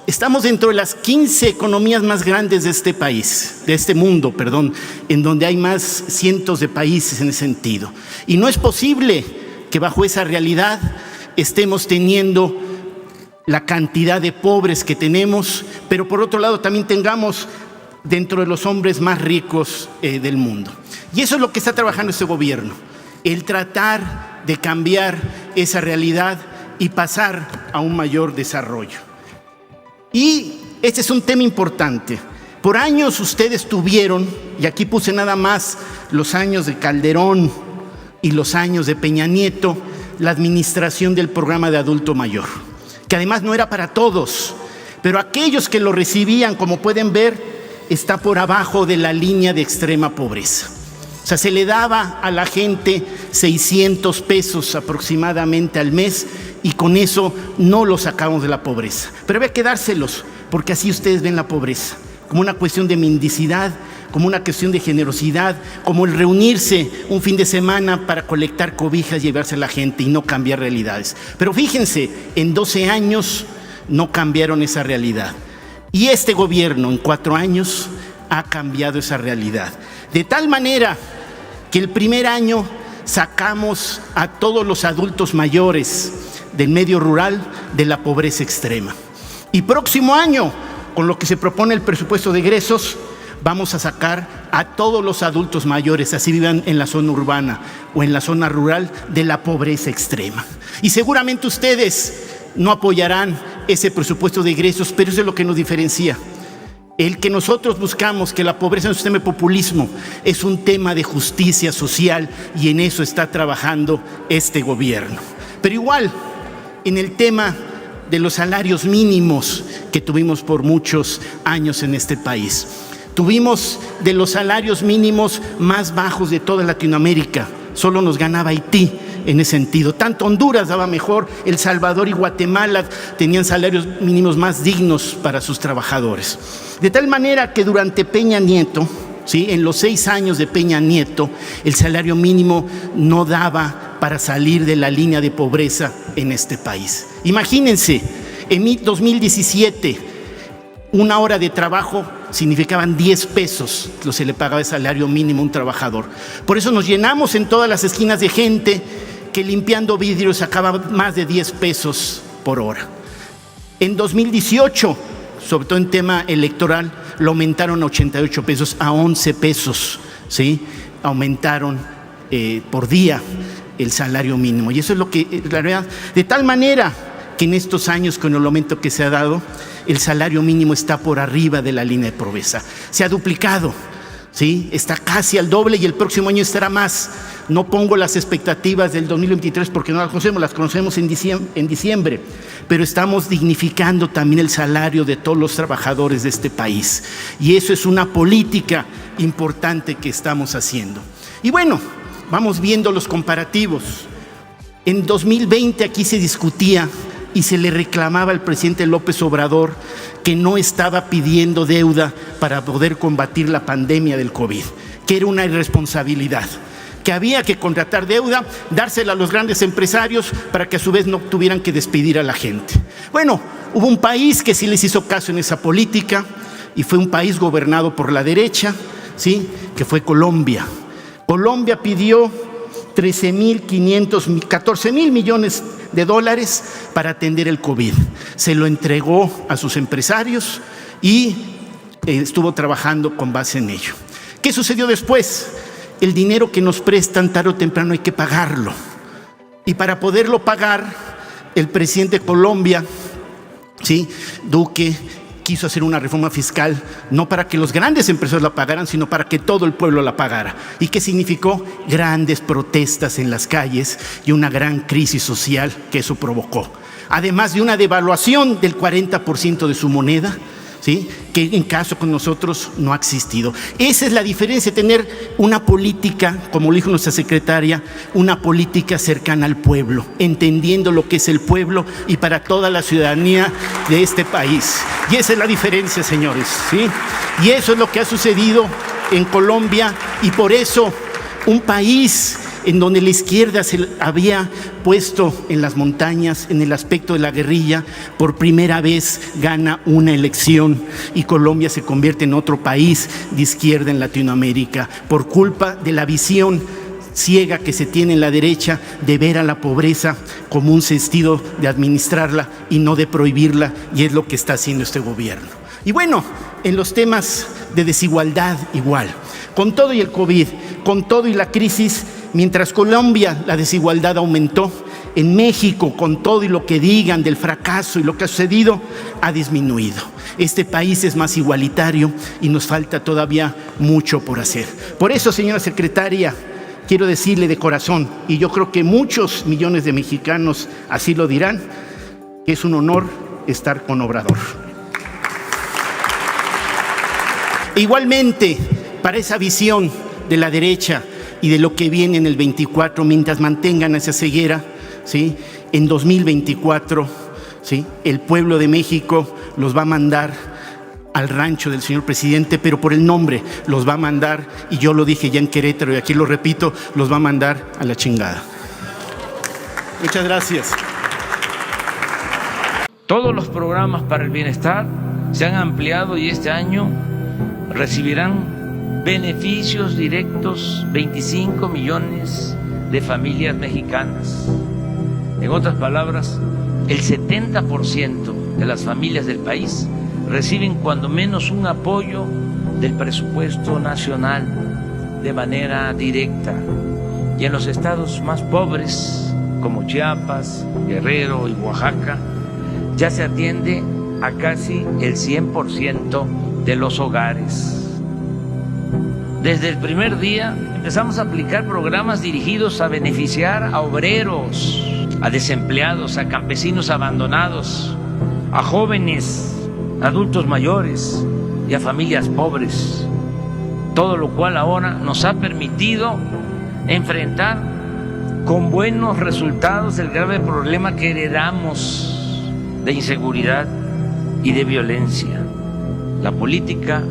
Estamos dentro de las 15 economías más grandes de este mundo, en donde hay más cientos de países en ese sentido. Y no es posible que bajo esa realidad estemos teniendo la cantidad de pobres que tenemos, pero por otro lado también tengamos dentro de los hombres más ricos del mundo. Y eso es lo que está trabajando este gobierno, el tratar de cambiar esa realidad y pasar a un mayor desarrollo. Y este es un tema importante. Por años ustedes tuvieron, y aquí puse nada más los años de Calderón y los años de Peña Nieto, la administración del programa de adulto mayor, que además no era para todos, pero aquellos que lo recibían, como pueden ver, está por abajo de la línea de extrema pobreza. O sea, se le daba a la gente 600 pesos aproximadamente al mes y con eso no lo sacamos de la pobreza. Pero había que dárselos, porque así ustedes ven la pobreza, como una cuestión de mendicidad, como una cuestión de generosidad, como el reunirse un fin de semana para colectar cobijas y llevarse a la gente y no cambiar realidades. Pero fíjense, en 12 años no cambiaron esa realidad. Y este gobierno en 4 años ha cambiado esa realidad. De tal manera que el primer año sacamos a todos los adultos mayores del medio rural de la pobreza extrema. Y próximo año, con lo que se propone el presupuesto de egresos, vamos a sacar a todos los adultos mayores, así vivan en la zona urbana o en la zona rural, de la pobreza extrema. Y seguramente ustedes no apoyarán ese presupuesto de egresos, pero eso es lo que nos diferencia. El que nosotros buscamos que la pobreza no es un tema de populismo, es un tema de justicia social, y en eso está trabajando este gobierno. Pero igual, en el tema de los salarios mínimos que tuvimos por muchos años en este país, tuvimos de los salarios mínimos más bajos de toda Latinoamérica. Solo nos ganaba Haití en ese sentido. Tanto Honduras daba mejor, El Salvador y Guatemala tenían salarios mínimos más dignos para sus trabajadores. De tal manera que durante Peña Nieto, ¿sí?, en los 6 años de Peña Nieto, el salario mínimo no daba para salir de la línea de pobreza en este país. Imagínense, en 2017, 1 hora de trabajo significaban 10 pesos, lo se le pagaba de salario mínimo a un trabajador. Por eso nos llenamos en todas las esquinas de gente que limpiando vidrios sacaba más de 10 pesos por hora. En 2018, sobre todo en tema electoral, lo aumentaron a 88 pesos, a 11 pesos, ¿sí? Aumentaron por día el salario mínimo. Y eso es lo que, la verdad, de tal manera que en estos años, con el aumento que se ha dado, el salario mínimo está por arriba de la línea de pobreza. Se ha duplicado, ¿sí? Está casi al doble y el próximo año estará más. No pongo las expectativas del 2023 porque no las conocemos en diciembre, pero estamos dignificando también el salario de todos los trabajadores de este país. Y eso es una política importante que estamos haciendo. Y bueno, vamos viendo los comparativos. En 2020 aquí se discutía y se le reclamaba al presidente López Obrador que no estaba pidiendo deuda para poder combatir la pandemia del COVID, que era una irresponsabilidad, que había que contratar deuda, dársela a los grandes empresarios para que a su vez no tuvieran que despedir a la gente. Bueno, hubo un país que sí les hizo caso en esa política y fue un país gobernado por la derecha, ¿sí?, que fue Colombia. Colombia pidió 14 mil millones de dólares para atender el COVID. Se lo entregó a sus empresarios y estuvo trabajando con base en ello. ¿Qué sucedió después? El dinero que nos prestan tarde o temprano hay que pagarlo. Y para poderlo pagar, el presidente de Colombia, ¿sí?, Duque, quiso hacer una reforma fiscal, no para que los grandes empresarios la pagaran, sino para que todo el pueblo la pagara. ¿Y qué significó? Grandes protestas en las calles y una gran crisis social que eso provocó. Además de una devaluación del 40% de su moneda, ¿sí?, que en caso con nosotros no ha existido. Esa es la diferencia, tener una política, como lo dijo nuestra secretaria, una política cercana al pueblo, entendiendo lo que es el pueblo y para toda la ciudadanía de este país. Y esa es la diferencia, señores, ¿sí? Y eso es lo que ha sucedido en Colombia, y por eso un país en donde la izquierda se había puesto en las montañas, en el aspecto de la guerrilla, por primera vez gana una elección y Colombia se convierte en otro país de izquierda en Latinoamérica, por culpa de la visión ciega que se tiene en la derecha de ver a la pobreza como un sentido de administrarla y no de prohibirla, y es lo que está haciendo este gobierno. Y bueno, en los temas de desigualdad igual, con todo y el COVID, con todo y la crisis, mientras Colombia la desigualdad aumentó, en México, con todo y lo que digan del fracaso y lo que ha sucedido, ha disminuido. Este país es más igualitario y nos falta todavía mucho por hacer. Por eso, señora secretaria, quiero decirle de corazón, y yo creo que muchos millones de mexicanos así lo dirán, que es un honor estar con Obrador. E igualmente, para esa visión de la derecha y de lo que viene en el 24, mientras mantengan esa ceguera, ¿sí?, en 2024, ¿sí?, el pueblo de México los va a mandar al rancho del señor presidente, pero por el nombre los va a mandar, y yo lo dije ya en Querétaro y aquí lo repito, los va a mandar a la chingada. Muchas gracias. Todos los programas para el bienestar se han ampliado y este año recibirán beneficios directos 25 millones de familias mexicanas. En otras palabras, el 70% de las familias del país reciben cuando menos un apoyo del presupuesto nacional de manera directa. Y en los estados más pobres, como Chiapas, Guerrero y Oaxaca, ya se atiende a casi el 100% de los hogares. Desde el primer día empezamos a aplicar programas dirigidos a beneficiar a obreros, a desempleados, a campesinos abandonados, a jóvenes, adultos mayores y a familias pobres, todo lo cual ahora nos ha permitido enfrentar con buenos resultados el grave problema que heredamos de inseguridad y de violencia. La política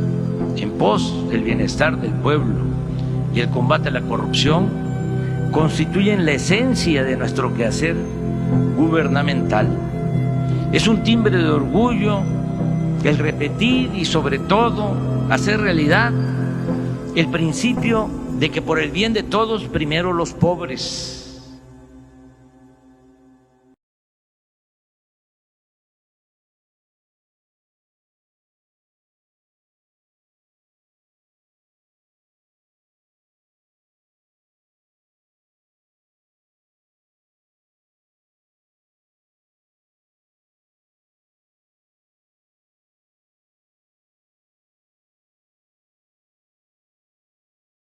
en pos del bienestar del pueblo y el combate a la corrupción constituyen la esencia de nuestro quehacer gubernamental. Es un timbre de orgullo el repetir y sobre todo hacer realidad el principio de que por el bien de todos, primero los pobres.